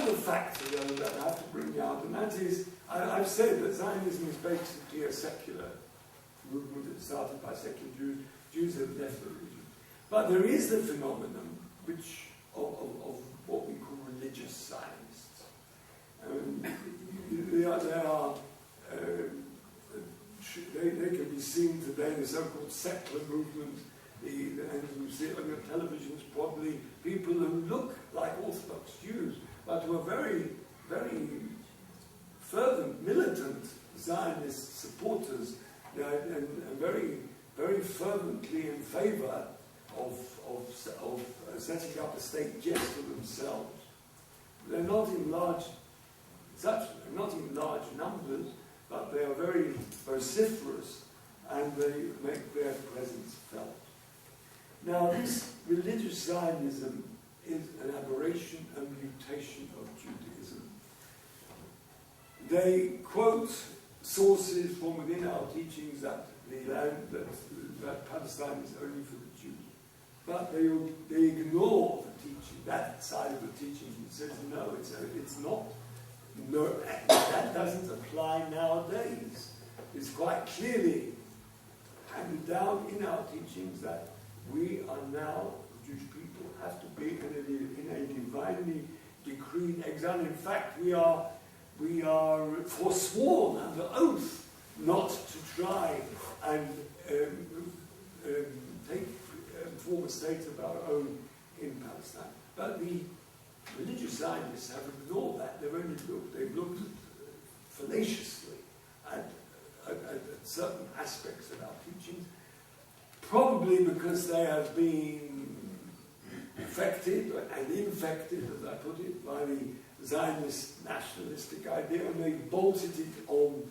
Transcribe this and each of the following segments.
other factor, though, that I have to bring out, and that is, I've said that Zionism is basically a secular movement that started by secular Jews. Jews have left the religion. But there is the phenomenon of what we call religious Zionists. They can be seen today in the so-called secular movement, and you see it on your televisions, probably people who look like Orthodox Jews, but who are very, very fervent, militant Zionist supporters, and very, very fervently in favour of setting up a state just for themselves. They're not in large numbers, but they are very vociferous, and they make their presence felt. Now, this religious Zionism is an aberration and mutation of Judaism. They quote sources from within our teachings that that Palestine is only for the Jews. But they ignore the teaching, that side of the teaching, and says, no, it's not. No, that doesn't apply nowadays. It's quite clearly handed down in our teachings that we are now, the Jewish people, have to be in a divinely decreed exile. In fact, we are forsworn under oath not to try and form a state of our own in Palestine. But the religious Zionists have ignored that. They've looked fallaciously at certain aspects of our teachings, probably because they have been affected and infected, as I put it, by the Zionist nationalistic idea, and they've bolted it on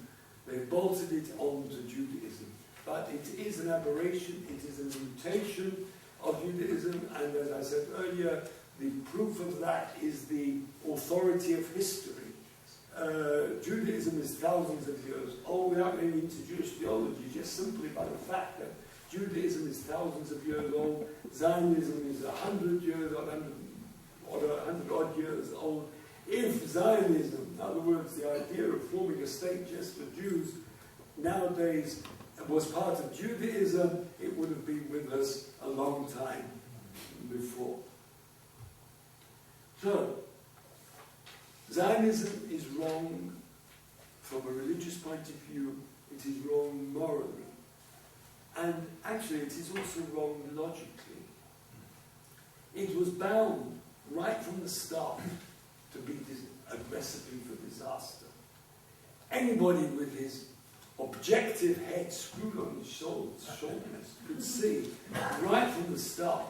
to Judaism. But it is an aberration, it is a mutation of Judaism, and as I said earlier, the proof of that is the authority of history. Judaism is thousands of years old, without getting into Jewish theology, just simply by the fact that Judaism is thousands of years old, Zionism is 100 years or 100 odd years old. If Zionism, in other words, the idea of forming a state just for Jews, nowadays was part of Judaism, it would have been with us a long time before. So, Zionism is wrong from a religious point of view, it is wrong morally. And actually it is also wrong logically. It was bound right from the start to be a recipe for disaster. Anybody with his objective head screwed on his shoulders could see right from the start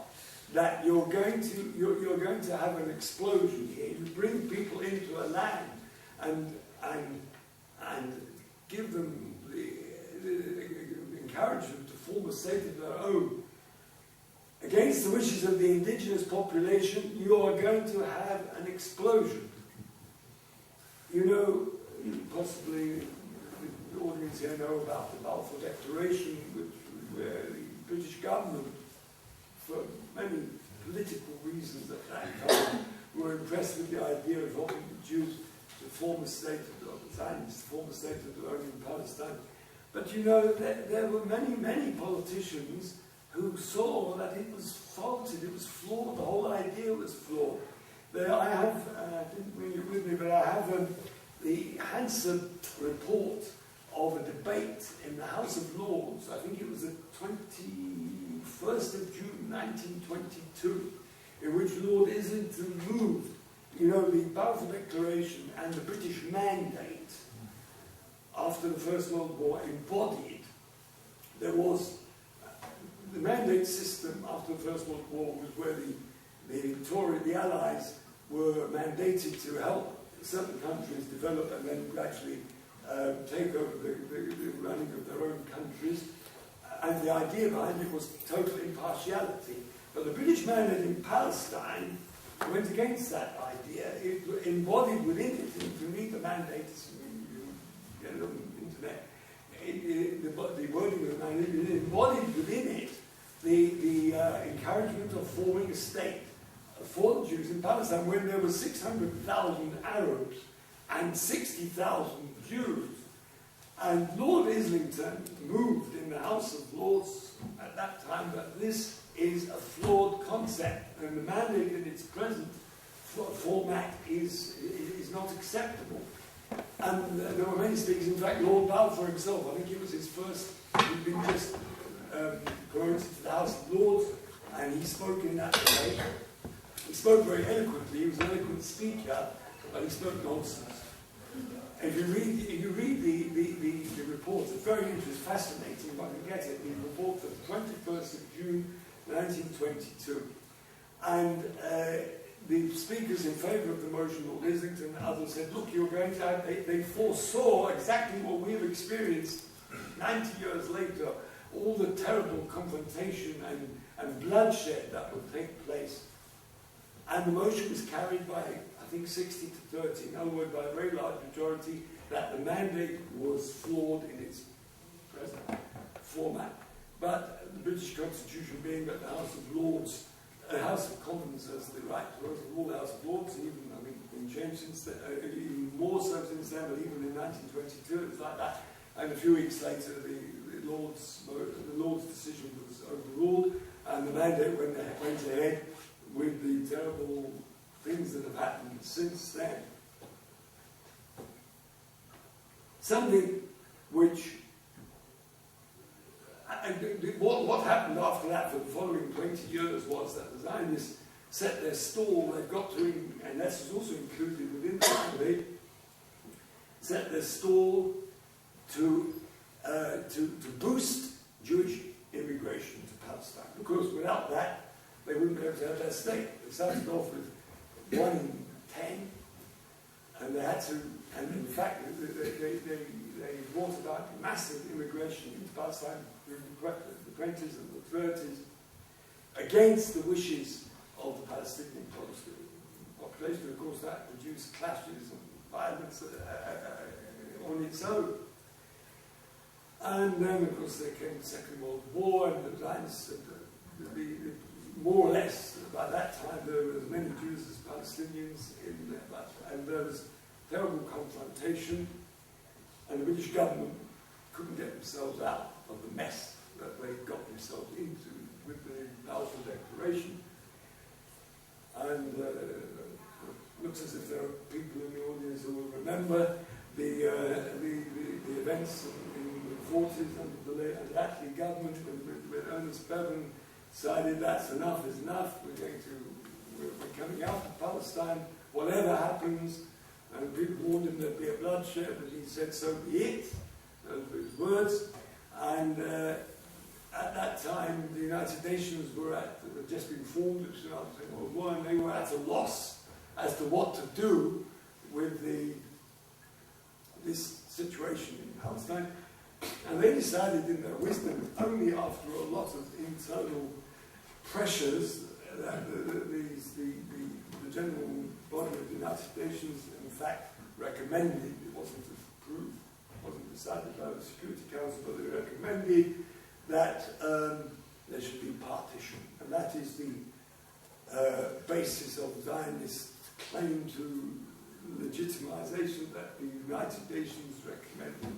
that you're going to have an explosion here. You bring people into a land and give them encourage them to form a state of their own. Against the wishes of the indigenous population, you are going to have an explosion. You know, possibly the audience here know about the Balfour Declaration, where the British government, for many political reasons at that time, were impressed with the idea of helping the Jews to form a state of their own, the Zionists to form a state of their own in Palestine. But you know, there were many politicians who saw that it was faulted, it was flawed, the whole idea was flawed. I have, I didn't bring it with me, but I have the handsome report of a debate in the House of Lords. I think it was the 21st of June 1922, in which Lord Islington moved, you know, the Balfour Declaration and the British Mandate after the First World War embodied. There was the mandate system after the First World War was where the Allies were mandated to help certain countries develop and then gradually take over the running of their own countries. And the idea behind it was total impartiality. But the British mandate in Palestine went against that idea. It embodied within it, if you read the mandate, you get it on the internet, the wording of the mandate, it embodied within it the encouragement of forming a state for the Jews in Palestine when there were 600,000 Arabs and 60,000 Jews. And Lord Islington moved in the House of Lords at that time that this is a flawed concept, and the mandate in its present format is not acceptable. And there were many speakers, in fact Lord Balfour himself, I think it was his first, he'd been just promoted to the House of Lords, and he spoke in that debate. He spoke very eloquently, he was an eloquent speaker, but he spoke nonsense. If you read the report, it's very interesting, fascinating, if I can get it, the report of the 21st of June 1922. And the speakers in favour of the motion, Lord Islington and others, said, look, you're going to have, they foresaw exactly what we have experienced 90 years later, all the terrible confrontation and bloodshed that would take place. And the motion was carried by, I think, 60 to 30, in other words, by a very large majority, that the mandate was flawed in its present format. But the British Constitution, being that the House of Lords, the House of Commons has the right to overrule the House of Lords, even, I mean, been changed since then, even more so since then, but even in 1922 it was like that. And a few weeks later, the Lords' decision was overruled, and the mandate went ahead with the terrible things that have happened since then. Something which, what happened after that for the following 20 years was that the Zionists set their stall, they've got to, and this is also included within the mandate, set their stall to boost Jewish immigration to Palestine, because without that, they wouldn't be able to have their state. They started off with 1 in 10, and they had to, and in fact, they brought about massive immigration into Palestine through the 20s and the 30s against the wishes of the Palestinian population. Of course, that produced clashes and violence on its own. And then, of course, there came the Second World War, and the Zionists, more or less, by that time, there were as many Jews as Palestinians in there, and there was terrible confrontation, and the British government couldn't get themselves out of the mess that they got themselves into with the Balfour Declaration. And it looks as if there are people in the audience who will remember the events in the 40s under the Attlee government, when Ernest Bevin decided that's enough is enough, we're coming out of Palestine, whatever happens, and people warned him there'd be a bloodshed, but he said, so be it, those were his words. And at that time, the United Nations had just been formed, it was after the Second World War, and they were at a loss as to what to do with this situation in Palestine. And they decided in their wisdom, only after a lot of internal pressures, that the general body of the United Nations, in fact, recommended, it wasn't approved, it wasn't decided by the Security Council, but they recommended that there should be partition. And that is the basis of Zionist claim to legitimization that the United Nations recommended